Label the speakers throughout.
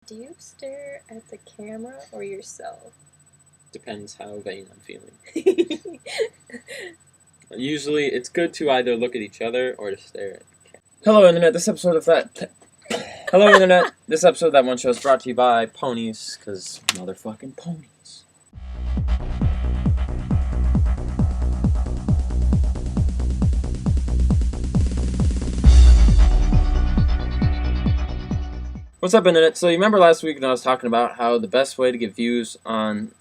Speaker 1: Do you stare at the camera or yourself?
Speaker 2: Depends how vain I'm feeling. Usually, it's good to either look at each other or to stare at the camera. Hello, Internet. This episode of that... Hello, Internet. This episode of That One Show is brought to you by ponies, because motherfucking ponies. What's up, Internet? So you remember last week when I was talking about how the best way to get views on...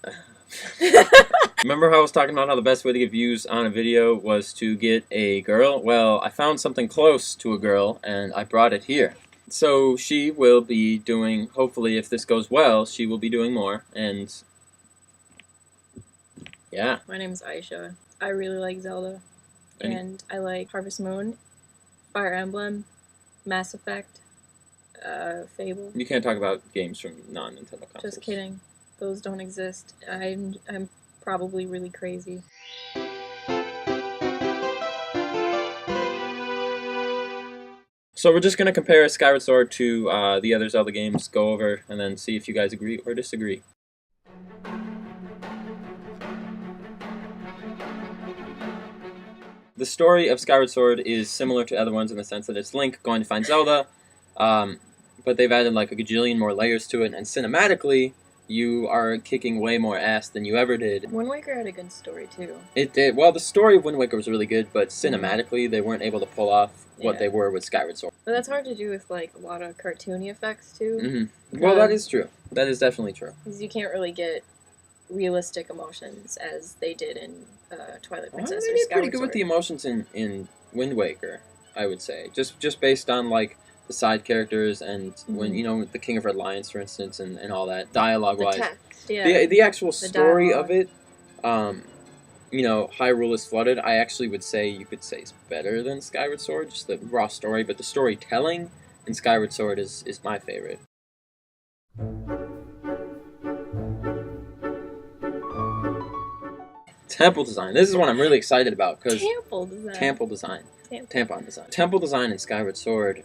Speaker 2: Remember how I was talking about how the best way to get views on a video was to get a girl? Well, I found something close to a girl, and I brought it here. So she will be doing, hopefully if this goes well, she will be doing more, and... yeah.
Speaker 1: My name's Aisha. I really like Zelda. And I like Harvest Moon, Fire Emblem, Mass Effect, Fable.
Speaker 2: You can't talk about games from non-Nintendo consoles.
Speaker 1: Just kidding. Those don't exist. I'm probably really crazy.
Speaker 2: So we're just going to compare Skyward Sword to the other Zelda games, go over, and then see if you guys agree or disagree. The story of Skyward Sword is similar to other ones in the sense that it's Link going to find Zelda, but they've added like a gajillion more layers to it, and cinematically, you are kicking way more ass than you ever did.
Speaker 1: Wind Waker had a good story, too.
Speaker 2: It did. Well, the story of Wind Waker was really good, but cinematically, they weren't able to pull off what they were with Skyward Sword.
Speaker 1: But that's hard to do with, like, a lot of cartoony effects, too.
Speaker 2: Mm-hmm. Well, that is true. That is definitely true.
Speaker 1: Because you can't really get realistic emotions as they did in Twilight Princess
Speaker 2: they
Speaker 1: or
Speaker 2: did
Speaker 1: Skyward
Speaker 2: pretty good
Speaker 1: Sword.
Speaker 2: with the emotions in Wind Waker, I would say. Just based on, like, the side characters and when, you know, the King of Red Lions, for instance, and all that, dialogue-wise.
Speaker 1: The text, yeah.
Speaker 2: The actual story
Speaker 1: dialogue.
Speaker 2: of it, you know, Hyrule is Flooded, I actually would say, you could say is better than Skyward Sword, just the raw story, but the storytelling in Skyward Sword is my favorite. Temple design. This is what I'm really excited about.
Speaker 1: Temple design.
Speaker 2: Tampon design. Temple design in Skyward Sword.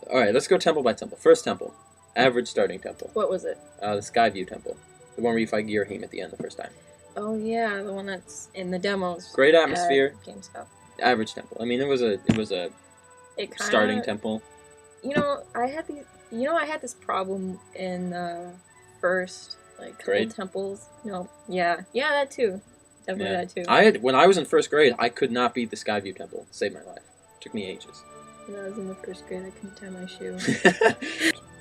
Speaker 2: Alright, let's go temple by temple. First temple. Average starting temple.
Speaker 1: What was it?
Speaker 2: The Skyview temple. The one where you fight Girahim at the end the first time.
Speaker 1: Oh yeah, the one that's in the demos.
Speaker 2: Great atmosphere.
Speaker 1: GameStop.
Speaker 2: Average temple. I mean, it was a starting temple.
Speaker 1: You know, I had this problem in first
Speaker 2: grade
Speaker 1: temples. No, yeah, that too. Definitely that too.
Speaker 2: When I was in first grade, I could not beat the Skyview temple. It saved my life. It took me ages.
Speaker 1: When I was in the first grade, I couldn't tie my shoe.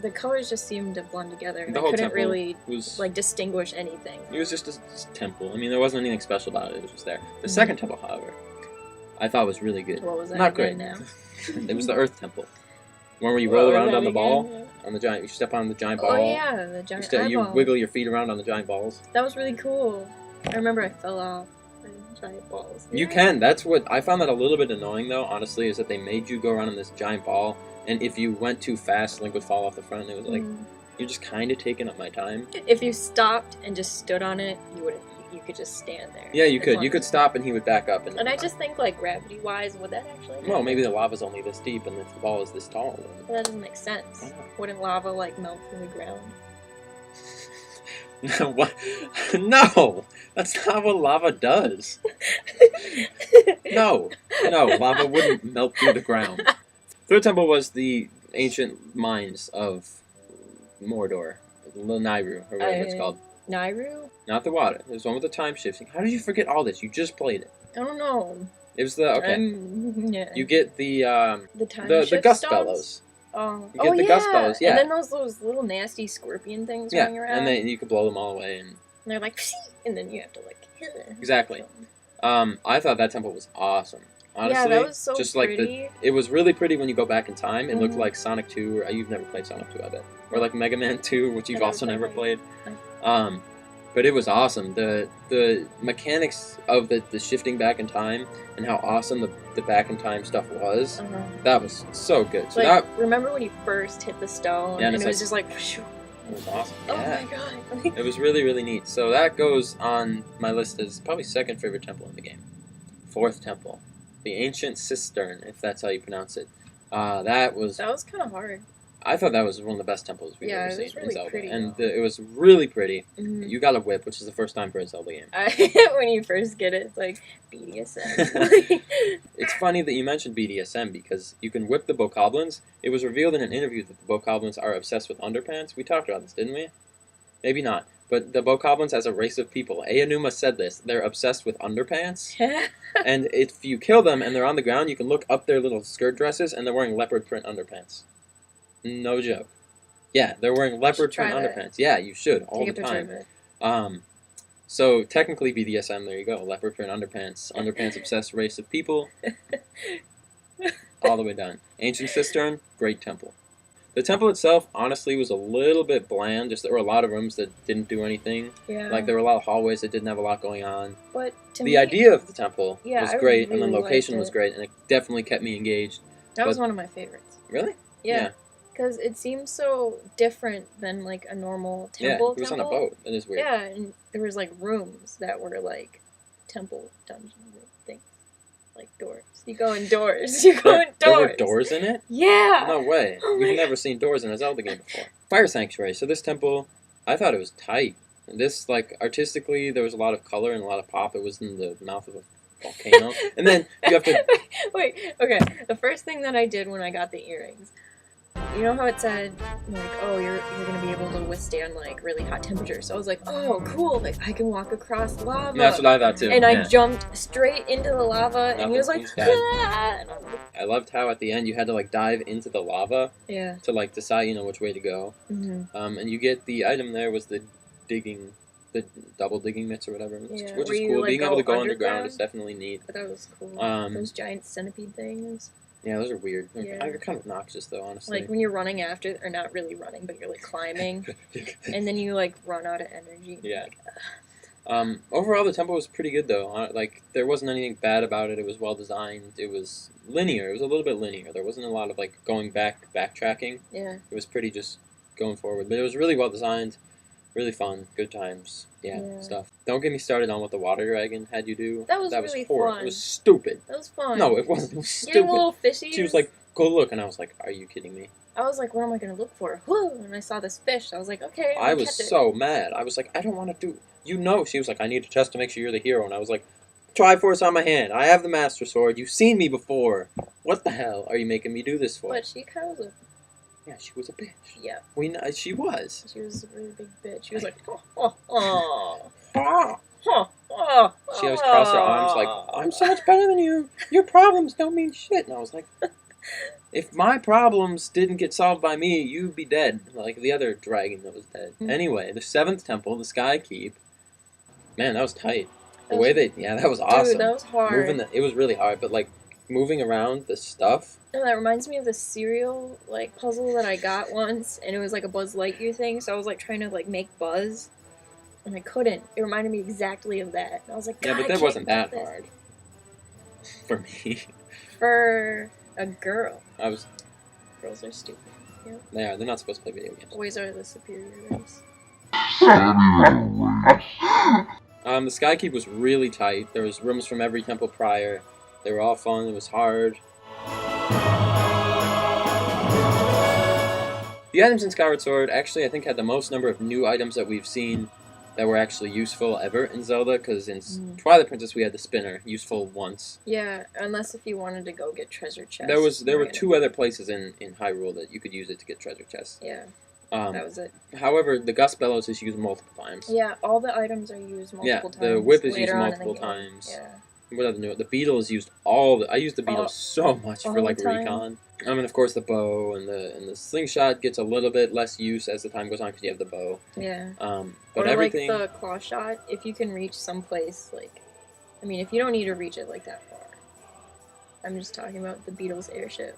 Speaker 1: The colors just seemed to blend together, and
Speaker 2: the
Speaker 1: I
Speaker 2: whole
Speaker 1: couldn't
Speaker 2: temple
Speaker 1: really
Speaker 2: was,
Speaker 1: distinguish anything.
Speaker 2: It was just a temple. I mean, there wasn't anything special about it. It was just there. The second temple, however, I thought was really good.
Speaker 1: What was that?
Speaker 2: Not great.
Speaker 1: Now?
Speaker 2: It was the Earth temple. One where you roll around on the ball, on the giant. You step on the giant ball.
Speaker 1: Oh yeah, the giant eyeball.
Speaker 2: You wiggle your feet around on the giant balls.
Speaker 1: That was really cool. I remember I fell off. Giant balls.
Speaker 2: You can. That's what I found that a little bit annoying, though. Honestly, is that they made you go around on this giant ball, and if you went too fast, Link would fall off the front. And it was like you're just kind of taking up my time.
Speaker 1: If you stopped and just stood on it, you could just stand there.
Speaker 2: Yeah, you could. You could stop, and he would back up. And
Speaker 1: I just think, like, gravity-wise, would that actually happen?
Speaker 2: Well, maybe the lava's only this deep, and if the ball is this tall. Then...
Speaker 1: But that doesn't make sense. Wouldn't lava melt from the ground?
Speaker 2: What? No! That's not what lava does. No, lava wouldn't melt through the ground. Third temple was the ancient mines of Mordor, Nairu, or whatever it's called.
Speaker 1: Nairu?
Speaker 2: Not the water. It was one with the time shifting. How did you forget all this? You just played it.
Speaker 1: I don't know.
Speaker 2: It was the
Speaker 1: yeah.
Speaker 2: You get the
Speaker 1: the
Speaker 2: gust
Speaker 1: stones?
Speaker 2: bellows.
Speaker 1: Oh,
Speaker 2: you get the gust bellows, yeah.
Speaker 1: And then those little nasty scorpion things running around.
Speaker 2: And then you can blow them all away, and
Speaker 1: they're like, and then you have to
Speaker 2: exactly. I thought that temple was awesome. Honestly,
Speaker 1: yeah, that was so
Speaker 2: just
Speaker 1: pretty.
Speaker 2: It was really pretty when you go back in time. It looked like Sonic 2, or you've never played Sonic 2, I bet, or like Mega Man 2, which you've also never played. But it was awesome. The mechanics of the shifting back in time and how awesome the back in time stuff was. That was so good. So
Speaker 1: remember when you first hit the stone and it was just like.
Speaker 2: It was awesome.
Speaker 1: Oh my god.
Speaker 2: It was really, really neat. So that goes on my list as probably second favorite temple in the game. Fourth temple. The Ancient Cistern, if that's how you pronounce it. That was
Speaker 1: kind of hard.
Speaker 2: I thought that was one of the best temples we've ever
Speaker 1: it
Speaker 2: seen
Speaker 1: was really
Speaker 2: in Zelda.
Speaker 1: pretty,
Speaker 2: And it was really pretty.
Speaker 1: Mm-hmm.
Speaker 2: You got a whip, which is the first time for a Zelda game.
Speaker 1: When you first get it, it's like BDSM.
Speaker 2: It's funny that you mentioned BDSM because you can whip the bokoblins. It was revealed in an interview that the bokoblins are obsessed with underpants. We talked about this, didn't we? Maybe not. But the bokoblins as a race of people, Aonuma said this, they're obsessed with underpants. And if you kill them and they're on the ground, you can look up their little skirt dresses and they're wearing leopard print underpants. No joke. Yeah, they're wearing leopard print underpants. Yeah, you should all the time. So technically BDSM, there you go. Leopard print underpants. Underpants obsessed race of people. All the way down. Ancient Cistern, great temple. The temple itself, honestly, was a little bit bland. Just there were a lot of rooms that didn't do anything.
Speaker 1: Yeah.
Speaker 2: Like there were a lot of hallways that didn't have a lot going on.
Speaker 1: But
Speaker 2: the idea of the temple was great,
Speaker 1: really
Speaker 2: and the location was great, and it definitely kept me engaged.
Speaker 1: That was one of my favorites.
Speaker 2: Really?
Speaker 1: Yeah. Because it seems so different than like a normal temple.
Speaker 2: Yeah, it was on a boat. It is weird.
Speaker 1: Yeah, and there was like rooms that were like temple dungeon things, like doors. You go indoors.
Speaker 2: There were doors in it?
Speaker 1: Yeah.
Speaker 2: No way. We've never seen doors in a Zelda game before. Fire Sanctuary. So this temple, I thought it was tight. This, like, artistically, there was a lot of color and a lot of pop. It was in the mouth of a volcano. And then you have to...
Speaker 1: Wait, okay. The first thing that I did when I got the earrings, you know how it said, like, oh, you're going to be able to withstand, like, really hot temperatures. So I was like, oh, cool. Like, I can walk across lava.
Speaker 2: That's what I thought, too.
Speaker 1: And I jumped straight into the lava, and he was like, ah!
Speaker 2: I loved how at the end you had to, like, dive into the lava to, like, decide, you know, which way to go.
Speaker 1: Mm-hmm.
Speaker 2: And you get the item there was the double digging mitts or whatever, which is cool.
Speaker 1: Like,
Speaker 2: being able to go underground is definitely neat.
Speaker 1: But that was cool. Those giant centipede things.
Speaker 2: Yeah, those are weird.
Speaker 1: Yeah.
Speaker 2: They're kind of obnoxious, though, honestly.
Speaker 1: Like, when you're running after, or not really running, but you're, like, climbing, and then you, like, run out of energy.
Speaker 2: Yeah.
Speaker 1: Like,
Speaker 2: overall, the temple was pretty good, though. Like, there wasn't anything bad about it. It was well-designed. It was linear. It was a little bit linear. There wasn't a lot of, like, backtracking.
Speaker 1: Yeah.
Speaker 2: It was pretty just going forward. But it was really well-designed, really fun, good times. Yeah, stuff. Don't get me started on what the water dragon had you do.
Speaker 1: That was really
Speaker 2: horrible.
Speaker 1: fun.
Speaker 2: It was stupid.
Speaker 1: That was fun.
Speaker 2: No, it wasn't. It was stupid.
Speaker 1: Getting little fishies.
Speaker 2: She was like, go look. And I was like, are you kidding me?
Speaker 1: I was like, what am I going to look for? Whoa! And I saw this fish. I was like, okay,
Speaker 2: I was so mad. I was like, I don't want to do... You know. She was like, I need to test to make sure you're the hero. And I was like, Triforce on my hand. I have the Master Sword. You've seen me before. What the hell are you making me do this for?
Speaker 1: But she kind of was a...
Speaker 2: Yeah, she was a bitch.
Speaker 1: Yeah.
Speaker 2: She was.
Speaker 1: She was a really big bitch. She was like, oh.
Speaker 2: She always crossed her arms like, I'm so much better than you. Your problems don't mean shit. And I was like, if my problems didn't get solved by me, you'd be dead. Like the other dragon that was dead. Mm-hmm. Anyway, the 7th temple, the Sky Keep. Man, that was tight. That was awesome.
Speaker 1: Dude, that was hard.
Speaker 2: It was really hard, but like moving around the stuff.
Speaker 1: Oh, that reminds me of the cereal like puzzle that I got once, and it was like a Buzz Lightyear thing. So I was like trying to like make Buzz, and I couldn't. It reminded me exactly of that. And I was like, God,
Speaker 2: yeah, but that wasn't that hard for me.
Speaker 1: For a girl, girls are stupid. Yeah.
Speaker 2: They are. They're not supposed to play video games.
Speaker 1: Boys are the superior race.
Speaker 2: The Sky Keep was really tight. There was rooms from every temple prior. They were all fun. It was hard. The items in Skyward Sword actually, I think, had the most number of new items that we've seen that were actually useful ever in Zelda, because in Twilight Princess we had the spinner, useful once.
Speaker 1: Yeah, unless if you wanted to go get treasure chests.
Speaker 2: There were 2 other places in Hyrule that you could use it to get treasure chests.
Speaker 1: Yeah. That was it.
Speaker 2: However, the Gust Bellows is used multiple times.
Speaker 1: Yeah, all the items are used multiple times.
Speaker 2: Yeah, the whip is used multiple times.
Speaker 1: Yeah.
Speaker 2: What other new? The beetle is used I used the beetle so much for like recon. And of course the bow and the slingshot gets a little bit less use as the time goes on because you have the bow.
Speaker 1: Yeah.
Speaker 2: But
Speaker 1: or
Speaker 2: everything.
Speaker 1: Like the claw shot, if you can reach someplace like, I mean, if you don't need to reach it like that far. I'm just talking about the Beetle's airship.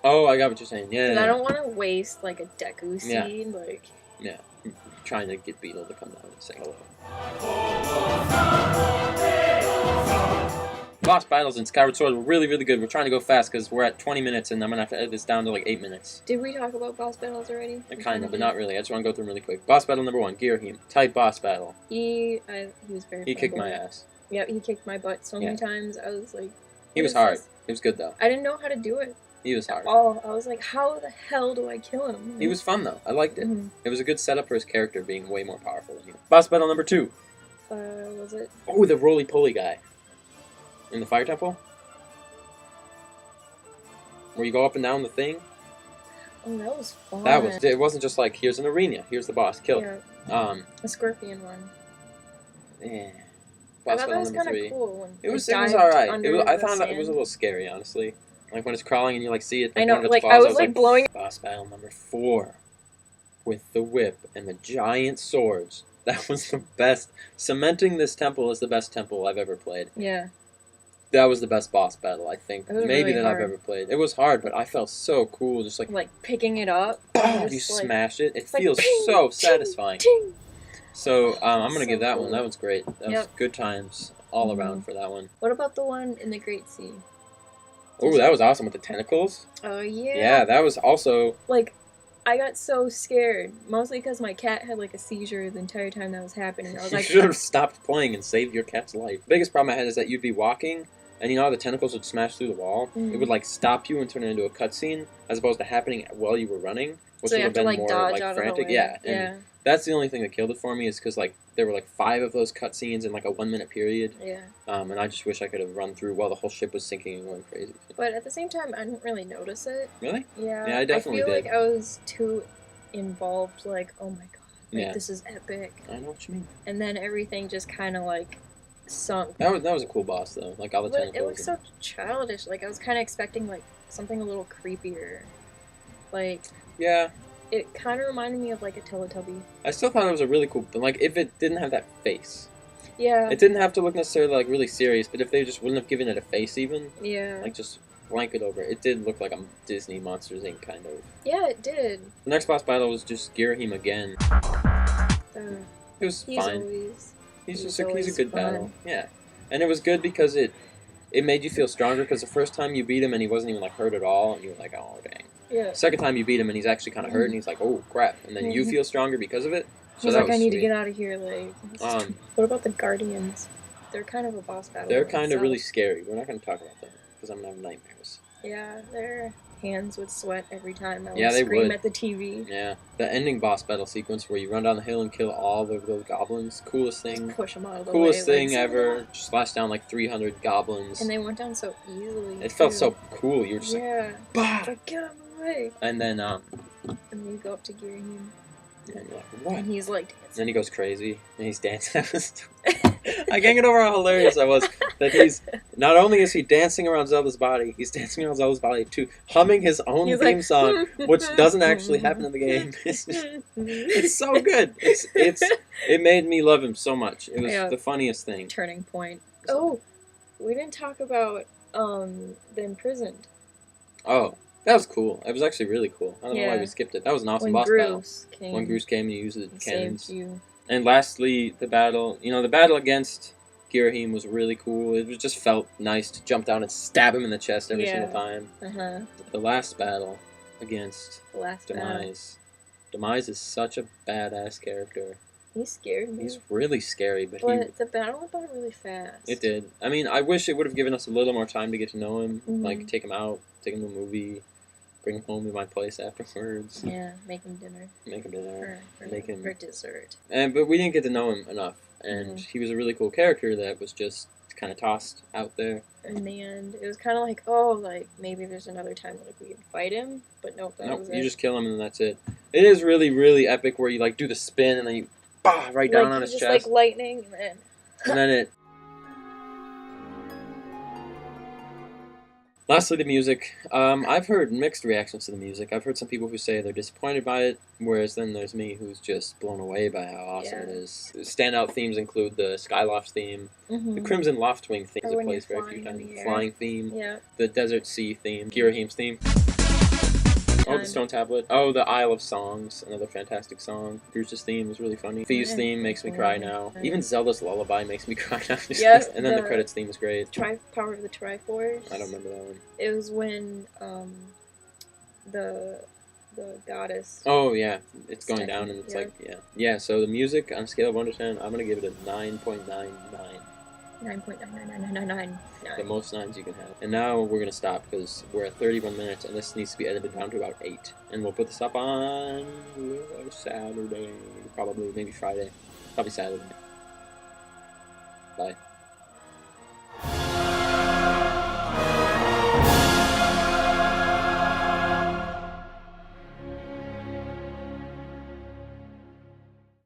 Speaker 2: Oh, I got what you're saying. Yeah.
Speaker 1: Because I don't want to waste like a Deku seed, like.
Speaker 2: Yeah. Trying to get Beetle to come down and say hello. Boss battles in Skyward Sword were really, really good. We're trying to go fast because we're at 20 minutes and I'm going to have to edit this down to like 8 minutes.
Speaker 1: Did we talk about boss battles already?
Speaker 2: Kind of, but not really. I just want to go through them really quick. Boss battle number 1, Girahim. Tight boss battle.
Speaker 1: He was very
Speaker 2: He kicked my ass.
Speaker 1: Yeah, he kicked my butt so many times. I was like...
Speaker 2: He was hard. It was good though.
Speaker 1: I didn't know how to do it.
Speaker 2: He was hard.
Speaker 1: Oh, I was like, how the hell do I kill him?
Speaker 2: He was fun though. I liked it.
Speaker 1: Mhm.
Speaker 2: It was a good setup for his character being way more powerful than you. Boss battle number 2.
Speaker 1: Was it?
Speaker 2: Oh, the roly-poly guy. In the Fire Temple? Where you go up and down the thing?
Speaker 1: Oh, that was fun.
Speaker 2: It wasn't just like, here's an arena, here's the boss, kill him.
Speaker 1: Yeah, the scorpion one.
Speaker 2: Yeah.
Speaker 1: I
Speaker 2: Boss
Speaker 1: thought that
Speaker 2: battle
Speaker 1: was
Speaker 2: number
Speaker 1: kind of
Speaker 2: 3.
Speaker 1: cool. When
Speaker 2: It was
Speaker 1: dived
Speaker 2: alright.
Speaker 1: under
Speaker 2: I
Speaker 1: the
Speaker 2: found that it was a
Speaker 1: sand.
Speaker 2: little scary, honestly. Like when it's crawling and you like see it.
Speaker 1: I know,
Speaker 2: one of its
Speaker 1: like
Speaker 2: claws,
Speaker 1: I was like blowing.
Speaker 2: Boss battle number 4. With the whip and the giant swords. That was the best. Cementing this temple as the best temple I've ever played.
Speaker 1: Yeah.
Speaker 2: That was the best boss battle, I think.
Speaker 1: It was
Speaker 2: Maybe
Speaker 1: really
Speaker 2: that
Speaker 1: hard.
Speaker 2: I've ever played. It was hard, but I felt so cool. Just like
Speaker 1: Picking it up.
Speaker 2: boom,
Speaker 1: just,
Speaker 2: you
Speaker 1: like,
Speaker 2: smash it. It
Speaker 1: it's like,
Speaker 2: feels
Speaker 1: ping,
Speaker 2: so
Speaker 1: ting,
Speaker 2: satisfying.
Speaker 1: ting.
Speaker 2: So I'm gonna
Speaker 1: So
Speaker 2: give that
Speaker 1: cool.
Speaker 2: one. That one's great. That was
Speaker 1: Yep.
Speaker 2: good times all
Speaker 1: Mhm.
Speaker 2: around for that one.
Speaker 1: What about the one in the Great Sea?
Speaker 2: Oh, that was awesome with the tentacles.
Speaker 1: Oh yeah.
Speaker 2: Yeah, that was also.
Speaker 1: Like, I got so scared, mostly because my cat had like a seizure the entire time that was happening. I was
Speaker 2: You
Speaker 1: like,
Speaker 2: should have stopped playing and saved your cat's life. The biggest problem I had is that you'd be walking, and you know how the tentacles would smash through the wall?
Speaker 1: Mhm.
Speaker 2: It would like stop you and turn it into a cutscene, as opposed to happening while you were running, which
Speaker 1: so
Speaker 2: would
Speaker 1: you
Speaker 2: have
Speaker 1: have to
Speaker 2: been
Speaker 1: like
Speaker 2: more
Speaker 1: dodge
Speaker 2: like
Speaker 1: out
Speaker 2: frantic.
Speaker 1: of the way.
Speaker 2: Yeah, and
Speaker 1: Yeah.
Speaker 2: that's the only thing that killed it for me is because like there were like 5 of those cutscenes in like a 1-minute period,
Speaker 1: Yeah.
Speaker 2: and I just wish I could have run through while the whole ship was sinking and going crazy.
Speaker 1: But at the same time, I didn't really notice it.
Speaker 2: Really?
Speaker 1: Yeah.
Speaker 2: Yeah, I definitely
Speaker 1: feel
Speaker 2: did.
Speaker 1: like I was too involved. Like, oh my god, like
Speaker 2: Yeah.
Speaker 1: this is epic.
Speaker 2: I know what you mean.
Speaker 1: And then everything just kind of like sunk.
Speaker 2: That was a cool boss though. Like all the
Speaker 1: But
Speaker 2: tentacles.
Speaker 1: it looked so childish. Like I was kind of expecting like something a little creepier. Like
Speaker 2: Yeah.
Speaker 1: it kind of reminded me of like a Teletubby.
Speaker 2: I still thought it was a really cool. But like if it didn't have that face.
Speaker 1: Yeah.
Speaker 2: It didn't have to look necessarily like really serious, but if they just wouldn't have given it a face even,
Speaker 1: Yeah.
Speaker 2: like just blanket over it, it did look like a Disney Monsters Inc. kind of.
Speaker 1: Yeah, it did.
Speaker 2: The next boss battle was just Girahim again. It was
Speaker 1: He's
Speaker 2: fine.
Speaker 1: always.
Speaker 2: He's
Speaker 1: he's
Speaker 2: a
Speaker 1: always
Speaker 2: good
Speaker 1: fun.
Speaker 2: battle. Yeah, and it was good because it made you feel stronger because the first time you beat him and he wasn't even like hurt at all, and you were like, oh dang.
Speaker 1: Yeah.
Speaker 2: Second time you beat him and he's actually kind of hurt, and he's like, oh crap, and then you
Speaker 1: Mhm.
Speaker 2: feel stronger because of it. So
Speaker 1: He's
Speaker 2: that
Speaker 1: like,
Speaker 2: was
Speaker 1: I need to
Speaker 2: sweet.
Speaker 1: get out of here. Like, what about the Guardians? They're kind of a boss battle.
Speaker 2: They're
Speaker 1: in
Speaker 2: kind of
Speaker 1: itself.
Speaker 2: really scary. We're not going to talk about them because I'm gonna have nightmares.
Speaker 1: Yeah, their hands would sweat every time I would
Speaker 2: Yeah, they
Speaker 1: scream
Speaker 2: would.
Speaker 1: at the TV.
Speaker 2: Yeah, the ending boss battle sequence where you run down the hill and kill all of those goblins. Coolest thing.
Speaker 1: Push them out of the
Speaker 2: Coolest
Speaker 1: way.
Speaker 2: thing
Speaker 1: like,
Speaker 2: ever. Slash down like 300 goblins.
Speaker 1: And they went down so easily.
Speaker 2: It felt
Speaker 1: too.
Speaker 2: so cool. You were just like,
Speaker 1: Yeah.
Speaker 2: bah!
Speaker 1: It's like, get out of my way.
Speaker 2: And then
Speaker 1: And then you go up to Girahim,
Speaker 2: and you're like, what?
Speaker 1: and he's like
Speaker 2: And then
Speaker 1: dancing.
Speaker 2: he goes crazy and he's dancing. I can't get over how hilarious I was that he's not only is he dancing around Zelda's body, he's dancing around Zelda's body too, humming his own
Speaker 1: He's
Speaker 2: theme
Speaker 1: like,
Speaker 2: song, which doesn't actually happen in the game. It's so good. It made me love him so much. It was
Speaker 1: Yeah.
Speaker 2: the funniest thing.
Speaker 1: Turning point. Oh, we didn't talk about the imprisoned.
Speaker 2: Oh, that was cool. It was actually really cool. I don't know why
Speaker 1: Yeah.
Speaker 2: we skipped it. That was an awesome
Speaker 1: When
Speaker 2: boss battle.
Speaker 1: Bruce came,
Speaker 2: When Groose came and he used the
Speaker 1: and
Speaker 2: cannons.
Speaker 1: saved you.
Speaker 2: And lastly, the battle. You know, the battle against Girahim was really cool. It just felt nice to jump down and stab him in the chest every
Speaker 1: Yeah.
Speaker 2: single time.
Speaker 1: Uh-huh.
Speaker 2: The last battle against
Speaker 1: The last battle.
Speaker 2: Demise. Demise is such a badass character.
Speaker 1: He scared me.
Speaker 2: He's really scary, but
Speaker 1: But the battle went by really fast.
Speaker 2: it did. I mean, I wish it would have given us a little more time to get to know him.
Speaker 1: Mhm.
Speaker 2: Like, take him out, take him to a movie, bring him home to my place afterwards,
Speaker 1: Yeah, make him dinner.
Speaker 2: make him dinner.
Speaker 1: For
Speaker 2: Make him-
Speaker 1: for dessert.
Speaker 2: But we didn't get to know him enough, and he was a really cool character that was just kind of tossed out there.
Speaker 1: In the end, it was kind of like, oh, like maybe there's another time like we could fight him, but nope, that
Speaker 2: Nope,
Speaker 1: was
Speaker 2: you
Speaker 1: it.
Speaker 2: just kill him and that's it. It is really, really epic where you like do the spin and then you bah right down
Speaker 1: like,
Speaker 2: on his
Speaker 1: just
Speaker 2: chest,
Speaker 1: like lightning, and then
Speaker 2: it. Lastly, the music. I've heard mixed reactions to the music. I've heard some people who say they're disappointed by it, whereas then there's me who's just blown away by how awesome it
Speaker 1: Yeah.
Speaker 2: is. Standout themes include the Skyloft theme, the Crimson Loftwing theme
Speaker 1: Or
Speaker 2: that
Speaker 1: when
Speaker 2: plays
Speaker 1: you're
Speaker 2: very few
Speaker 1: flying in
Speaker 2: times,
Speaker 1: the air.
Speaker 2: flying theme,
Speaker 1: yeah,
Speaker 2: the Desert Sea theme, Girahim's theme. Oh, the
Speaker 1: Time.
Speaker 2: Stone Tablet. Oh, the Isle of Songs, another fantastic song. Bruce's theme is really funny. Fee's
Speaker 1: Yeah.
Speaker 2: theme makes me cry now.
Speaker 1: Yeah.
Speaker 2: Even Zelda's Lullaby makes me cry now.
Speaker 1: Yeah,
Speaker 2: And then the
Speaker 1: the-
Speaker 2: credits theme is great.
Speaker 1: Power of the Triforce.
Speaker 2: I don't remember that one.
Speaker 1: It was when the goddess.
Speaker 2: Oh, yeah. It's going
Speaker 1: Stephanie,
Speaker 2: down and it's
Speaker 1: yeah.
Speaker 2: like, yeah. Yeah, so the music on a scale of 1 to 10, I'm going to give it a 9.99.
Speaker 1: 9.99999.
Speaker 2: The most 9s you can have. And now we're going to stop because we're at 31 minutes and this needs to be edited down to about 8. And we'll put this up on Saturday, probably, maybe Friday. Probably Saturday. Bye.